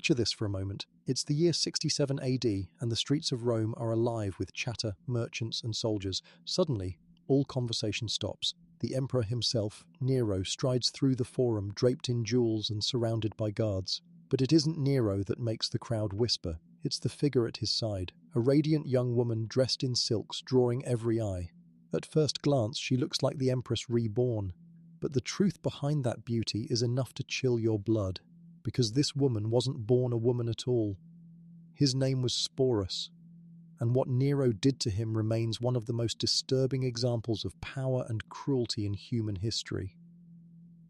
Picture this for a moment. It's the year 67 AD, and the streets of Rome are alive with chatter, merchants, and soldiers. Suddenly, all conversation stops. The emperor himself, Nero, strides through the forum, draped in jewels and surrounded by guards. But it isn't Nero that makes the crowd whisper. It's the figure at his side, a radiant young woman dressed in silks, drawing every eye. At first glance, she looks like the Empress reborn. But the truth behind that beauty is enough to chill your blood, because this woman wasn't born a woman at all. His name was Sporus, and what Nero did to him remains one of the most disturbing examples of power and cruelty in human history.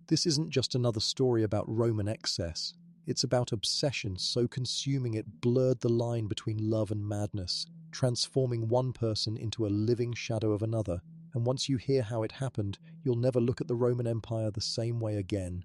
This isn't just another story about Roman excess. It's about obsession so consuming it blurred the line between love and madness, transforming one person into a living shadow of another. And once you hear how it happened, you'll never look at the Roman Empire the same way again.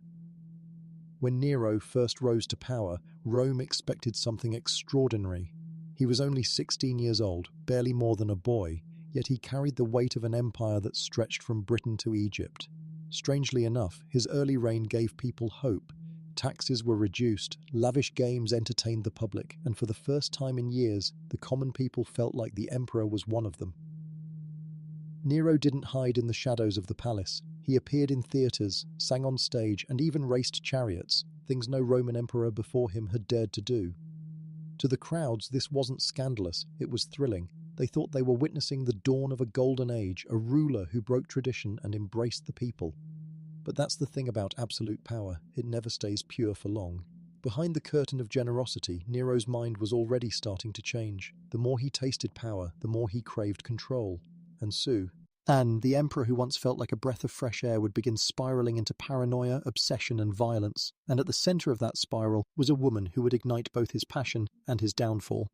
When Nero first rose to power, Rome expected something extraordinary. He was only 16 years old, barely more than a boy, yet he carried the weight of an empire that stretched from Britain to Egypt. Strangely enough, his early reign gave people hope. Taxes were reduced, lavish games entertained the public, and for the first time in years, the common people felt like the emperor was one of them. Nero didn't hide in the shadows of the palace. He appeared in theatres, sang on stage, and even raced chariots, things no Roman emperor before him had dared to do. To the crowds, this wasn't scandalous, it was thrilling. They thought they were witnessing the dawn of a golden age, a ruler who broke tradition and embraced the people. But that's the thing about absolute power, it never stays pure for long. Behind the curtain of generosity, Nero's mind was already starting to change. The more he tasted power, the more he craved control. And Anne, the emperor who once felt like a breath of fresh air, would begin spiraling into paranoia, obsession, and violence. And at the center of that spiral was a woman who would ignite both his passion and his downfall.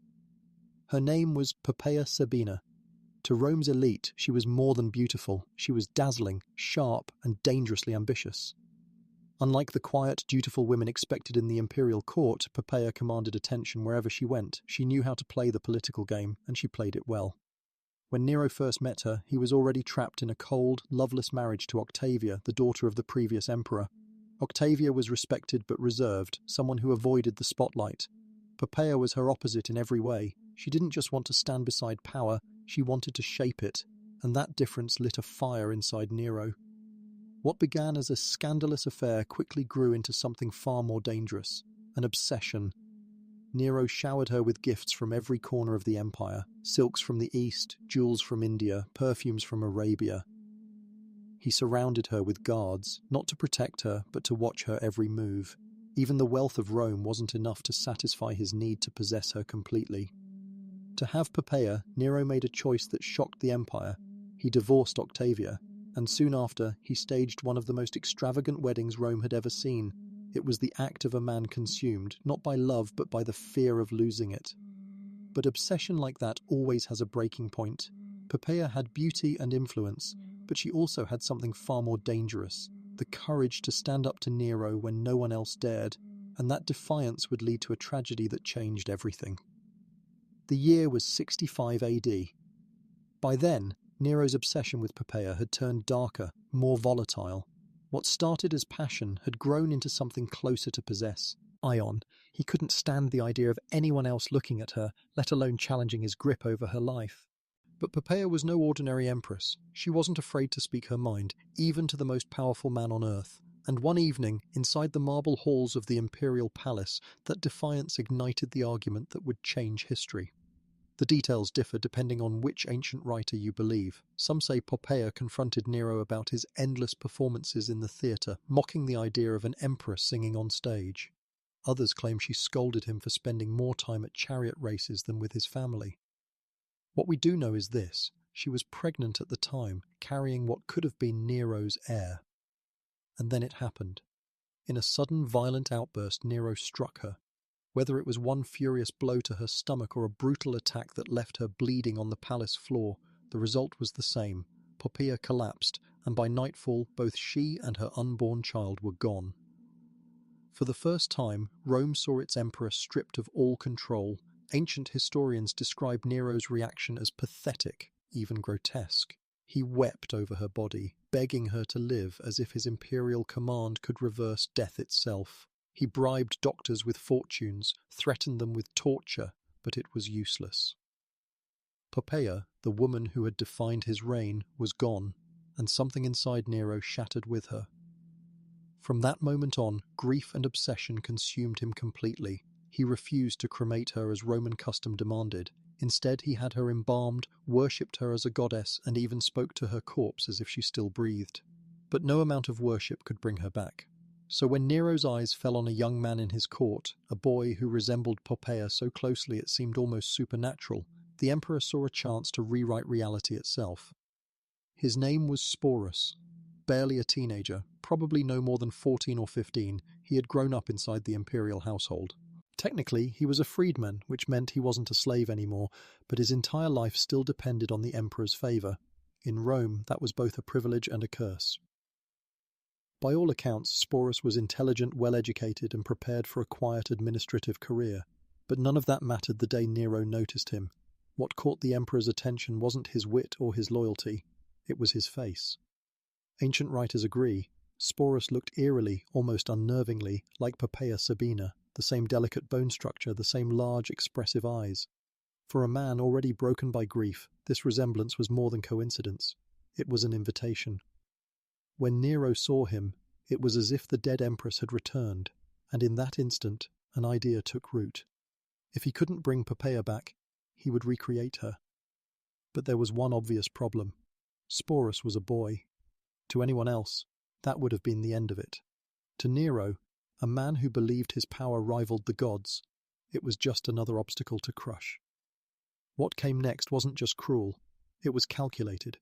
Her name was Poppaea Sabina. To Rome's elite, she was more than beautiful. She was dazzling, sharp, and dangerously ambitious. Unlike the quiet, dutiful women expected in the imperial court, Poppaea commanded attention wherever she went. She knew how to play the political game, and she played it well. When Nero first met her, he was already trapped in a cold, loveless marriage to Octavia, the daughter of the previous emperor. Octavia was respected but reserved, someone who avoided the spotlight. Poppaea was her opposite in every way. She didn't just want to stand beside power, she wanted to shape it, and that difference lit a fire inside Nero. What began as a scandalous affair quickly grew into something far more dangerous, an obsession. Nero showered her with gifts from every corner of the empire, silks from the east, jewels from India, perfumes from Arabia. He surrounded her with guards, not to protect her, but to watch her every move. Even the wealth of Rome wasn't enough to satisfy his need to possess her completely. To have Poppaea, Nero made a choice that shocked the empire. He divorced Octavia, and soon after, he staged one of the most extravagant weddings Rome had ever seen. It was the act of a man consumed, not by love, but by the fear of losing it. But obsession like that always has a breaking point. Poppaea had beauty and influence, but she also had something far more dangerous, the courage to stand up to Nero when no one else dared, and that defiance would lead to a tragedy that changed everything. The year was 65 AD. By then, Nero's obsession with Poppaea had turned darker, more volatile. What started as passion had grown into something closer to possess. Ion. He couldn't stand the idea of anyone else looking at her, let alone challenging his grip over her life. But Poppaea was no ordinary empress. She wasn't afraid to speak her mind, even to the most powerful man on earth. And one evening, inside the marble halls of the imperial palace, that defiance ignited the argument that would change history. The details differ depending on which ancient writer you believe. Some say Poppaea confronted Nero about his endless performances in the theatre, mocking the idea of an emperor singing on stage. Others claim she scolded him for spending more time at chariot races than with his family. What we do know is this: she was pregnant at the time, carrying what could have been Nero's heir. And then it happened. In a sudden, violent outburst, Nero struck her. Whether it was one furious blow to her stomach or a brutal attack that left her bleeding on the palace floor, the result was the same. Poppaea collapsed, and by nightfall both she and her unborn child were gone. For the first time, Rome saw its emperor stripped of all control. Ancient historians describe Nero's reaction as pathetic, even grotesque. He wept over her body, begging her to live as if his imperial command could reverse death itself. He bribed doctors with fortunes, threatened them with torture, but it was useless. Poppaea, the woman who had defined his reign, was gone, and something inside Nero shattered with her. From that moment on, grief and obsession consumed him completely. He refused to cremate her as Roman custom demanded. Instead, he had her embalmed, worshipped her as a goddess, and even spoke to her corpse as if she still breathed. But no amount of worship could bring her back. So when Nero's eyes fell on a young man in his court, a boy who resembled Poppaea so closely it seemed almost supernatural, the emperor saw a chance to rewrite reality itself. His name was Sporus. Barely a teenager, probably no more than 14 or 15, he had grown up inside the imperial household. Technically, he was a freedman, which meant he wasn't a slave anymore, but his entire life still depended on the emperor's favour. In Rome, that was both a privilege and a curse. By all accounts, Sporus was intelligent, well-educated, and prepared for a quiet administrative career. But none of that mattered the day Nero noticed him. What caught the emperor's attention wasn't his wit or his loyalty, it was his face. Ancient writers agree. Sporus looked eerily, almost unnervingly, like Poppaea Sabina, the same delicate bone structure, the same large, expressive eyes. For a man already broken by grief, this resemblance was more than coincidence. It was an invitation. When Nero saw him, it was as if the dead empress had returned, and in that instant, an idea took root. If he couldn't bring Poppaea back, he would recreate her. But there was one obvious problem. Sporus was a boy. To anyone else, that would have been the end of it. To Nero, a man who believed his power rivaled the gods, it was just another obstacle to crush. What came next wasn't just cruel, it was calculated.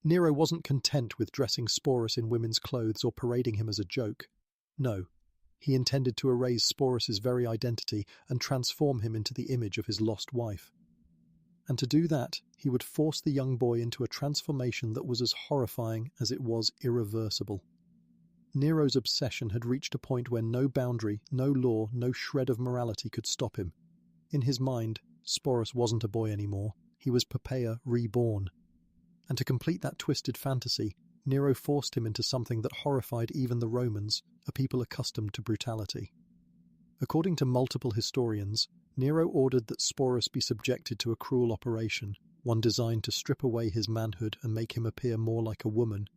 Nero wasn't content with dressing Sporus in women's clothes or parading him as a joke. No, he intended to erase Sporus's very identity and transform him into the image of his lost wife. And to do that, he would force the young boy into a transformation that was as horrifying as it was irreversible. Nero's obsession had reached a point where no boundary, no law, no shred of morality could stop him. In his mind, Sporus wasn't a boy anymore, he was Poppaea reborn. And to complete that twisted fantasy, Nero forced him into something that horrified even the Romans, a people accustomed to brutality. According to multiple historians, Nero ordered that Sporus be subjected to a cruel operation, one designed to strip away his manhood and make him appear more like a woman.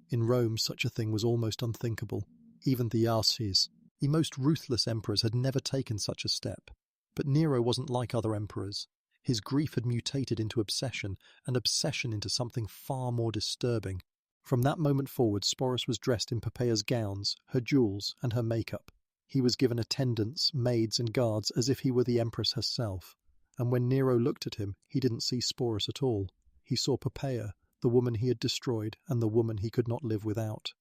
In Rome, such a thing was almost unthinkable. Even the Arses, the most ruthless emperors, had never taken such a step. But Nero wasn't like other emperors. His grief had mutated into obsession, and obsession into something far more disturbing. From that moment forward, Sporus was dressed in Poppaea's gowns, her jewels, and her makeup. He was given attendants, maids, and guards as if he were the empress herself. And when Nero looked at him, he didn't see Sporus at all. He saw Poppaea, the woman he had destroyed, and the woman he could not live without.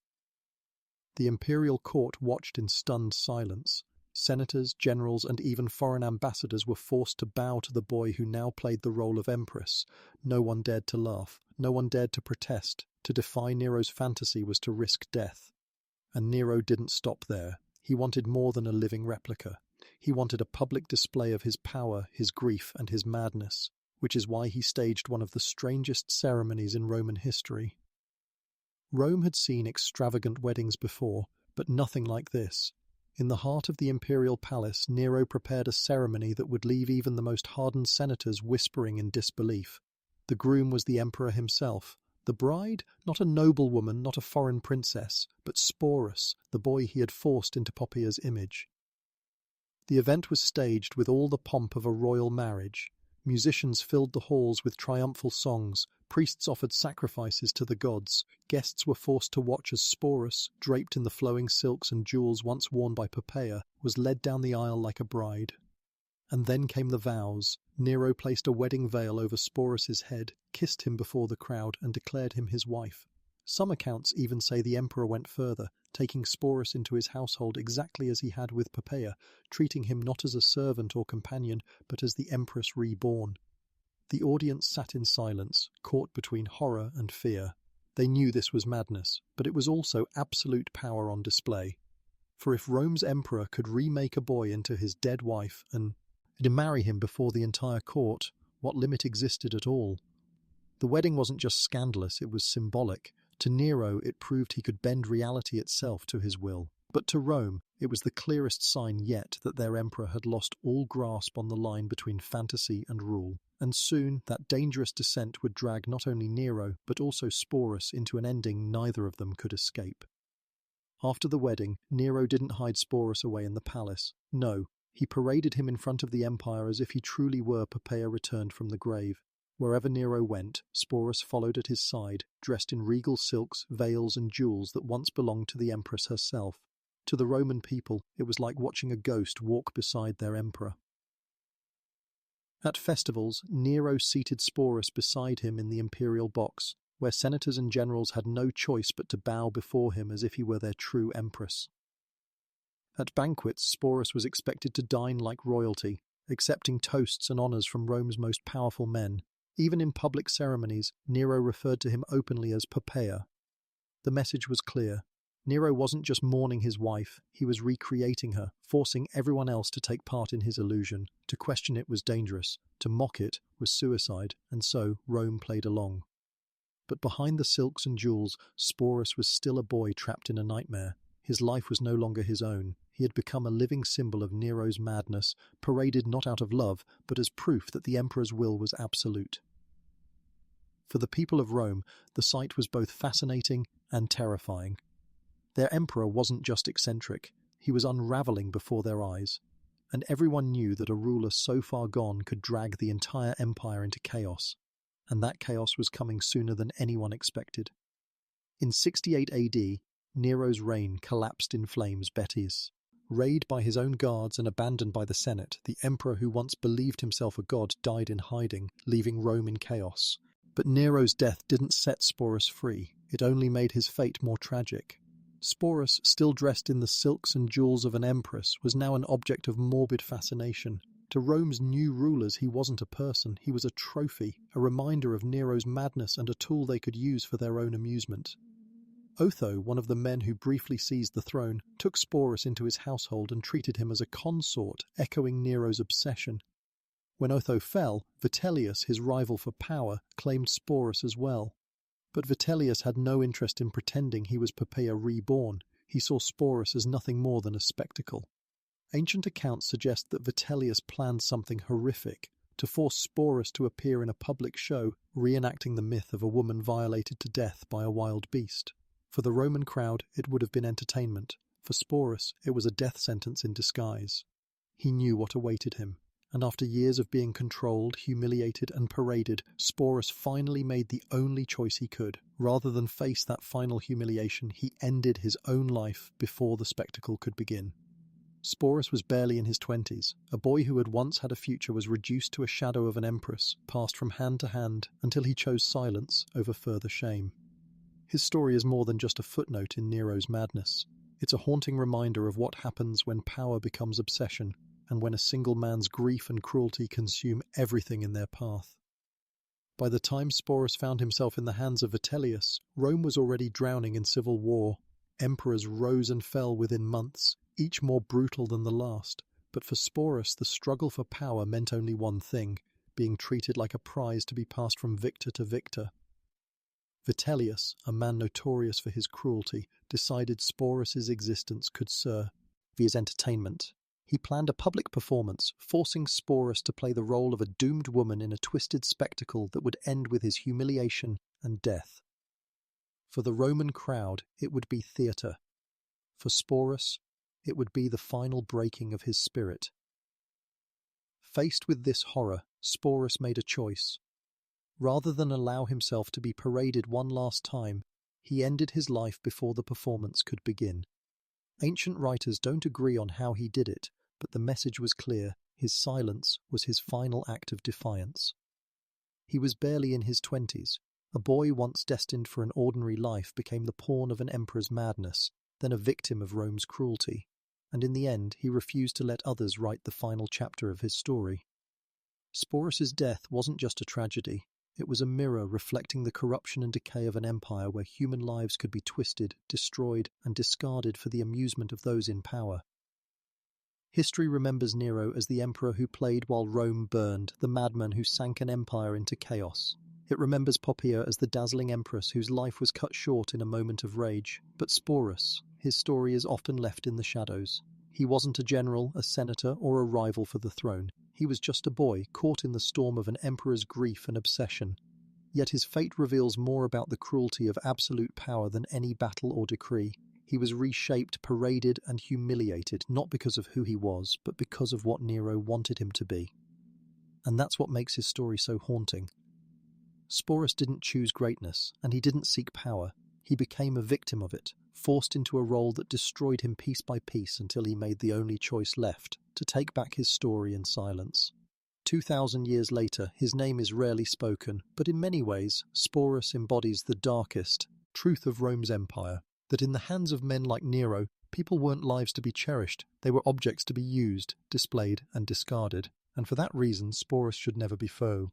The imperial court watched in stunned silence. Senators, generals, and even foreign ambassadors were forced to bow to the boy who now played the role of empress. No one dared to laugh. No one dared to protest. To defy Nero's fantasy was to risk death. And Nero didn't stop there. He wanted more than a living replica. He wanted a public display of his power, his grief, and his madness, which is why he staged one of the strangest ceremonies in Roman history. Rome had seen extravagant weddings before, but nothing like this. In the heart of the imperial palace, Nero prepared a ceremony that would leave even the most hardened senators whispering in disbelief. The groom was the emperor himself. The bride, not a noblewoman, not a foreign princess, but Sporus, the boy he had forced into Poppaea's image. The event was staged with all the pomp of a royal marriage. Musicians filled the halls with triumphal songs, priests offered sacrifices to the gods, guests were forced to watch as Sporus, draped in the flowing silks and jewels once worn by Poppaea, was led down the aisle like a bride. And then came the vows. Nero placed a wedding veil over Sporus's head, kissed him before the crowd, and declared him his wife. Some accounts even say the emperor went further, taking Sporus into his household exactly as he had with Poppaea, treating him not as a servant or companion, but as the empress reborn. The audience sat in silence, caught between horror and fear. They knew this was madness, but it was also absolute power on display. For if Rome's emperor could remake a boy into his dead wife and marry him before the entire court, what limit existed at all? The wedding wasn't just scandalous, it was symbolic. To Nero, it proved he could bend reality itself to his will. But to Rome, it was the clearest sign yet that their emperor had lost all grasp on the line between fantasy and rule, and soon that dangerous descent would drag not only Nero but also Sporus into an ending neither of them could escape. After the wedding, Nero didn't hide Sporus away in the palace. No, he paraded him in front of the empire as if he truly were Poppaea returned from the grave. Wherever Nero went, Sporus followed at his side, dressed in regal silks, veils and jewels that once belonged to the empress herself. To the Roman people, it was like watching a ghost walk beside their emperor. At festivals, Nero seated Sporus beside him in the imperial box, where senators and generals had no choice but to bow before him as if he were their true empress. At banquets, Sporus was expected to dine like royalty, accepting toasts and honours from Rome's most powerful men. Even in public ceremonies, Nero referred to him openly as Poppaea. The message was clear. Nero wasn't just mourning his wife, he was recreating her, forcing everyone else to take part in his illusion. To question it was dangerous, to mock it was suicide, and so Rome played along. But behind the silks and jewels, Sporus was still a boy trapped in a nightmare. His life was no longer his own. He had become a living symbol of Nero's madness, paraded not out of love, but as proof that the emperor's will was absolute. For the people of Rome, the sight was both fascinating and terrifying. Their emperor wasn't just eccentric, he was unravelling before their eyes, and everyone knew that a ruler so far gone could drag the entire empire into chaos, and that chaos was coming sooner than anyone expected. In 68 AD, Nero's reign collapsed in flames. Rayed by his own guards and abandoned by the Senate, the emperor who once believed himself a god died in hiding, leaving Rome in chaos. But Nero's death didn't set Sporus free, it only made his fate more tragic. Sporus, still dressed in the silks and jewels of an empress, was now an object of morbid fascination. To Rome's new rulers he wasn't a person, he was a trophy, a reminder of Nero's madness and a tool they could use for their own amusement. Otho, one of the men who briefly seized the throne, took Sporus into his household and treated him as a consort, echoing Nero's obsession. When Otho fell, Vitellius, his rival for power, claimed Sporus as well. But Vitellius had no interest in pretending he was Poppaea reborn. He saw Sporus as nothing more than a spectacle. Ancient accounts suggest that Vitellius planned something horrific, to force Sporus to appear in a public show, reenacting the myth of a woman violated to death by a wild beast. For the Roman crowd, it would have been entertainment. For Sporus, it was a death sentence in disguise. He knew what awaited him, and after years of being controlled, humiliated and paraded, Sporus finally made the only choice he could. Rather than face that final humiliation, he ended his own life before the spectacle could begin. Sporus was barely in his 20s. A boy who had once had a future was reduced to a shadow of an empress, passed from hand to hand, until he chose silence over further shame. His story is more than just a footnote in Nero's madness. It's a haunting reminder of what happens when power becomes obsession, and when a single man's grief and cruelty consume everything in their path. By the time Sporus found himself in the hands of Vitellius, Rome was already drowning in civil war. Emperors rose and fell within months, each more brutal than the last. But for Sporus, the struggle for power meant only one thing: being treated like a prize to be passed from victor to victor. Vitellius, a man notorious for his cruelty, decided Sporus's existence could serve his entertainment. He planned a public performance, forcing Sporus to play the role of a doomed woman in a twisted spectacle that would end with his humiliation and death. For the Roman crowd, it would be theatre. For Sporus, it would be the final breaking of his spirit. Faced with this horror, Sporus made a choice. Rather than allow himself to be paraded one last time, he ended his life before the performance could begin. Ancient writers don't agree on how he did it, but the message was clear: his silence was his final act of defiance. He was barely in his 20s. A boy once destined for an ordinary life became the pawn of an emperor's madness, then a victim of Rome's cruelty, and in the end he refused to let others write the final chapter of his story. Sporus's death wasn't just a tragedy. It was a mirror reflecting the corruption and decay of an empire where human lives could be twisted, destroyed, and discarded for the amusement of those in power. History remembers Nero as the emperor who played while Rome burned, the madman who sank an empire into chaos. It remembers Poppaea as the dazzling empress whose life was cut short in a moment of rage. But Sporus, his story is often left in the shadows. He wasn't a general, a senator, or a rival for the throne. He was just a boy caught in the storm of an emperor's grief and obsession. Yet his fate reveals more about the cruelty of absolute power than any battle or decree. He was reshaped, paraded, and humiliated, not because of who he was, but because of what Nero wanted him to be. And that's what makes his story so haunting. Sporus didn't choose greatness, and he didn't seek power. He became a victim of it, forced into a role that destroyed him piece by piece until he made the only choice left, to take back his story in silence. 2,000 years later, his name is rarely spoken, but in many ways, Sporus embodies the darkest truth of Rome's empire, that in the hands of men like Nero, people weren't lives to be cherished, they were objects to be used, displayed, and discarded. And for that reason, Sporus should never be foe.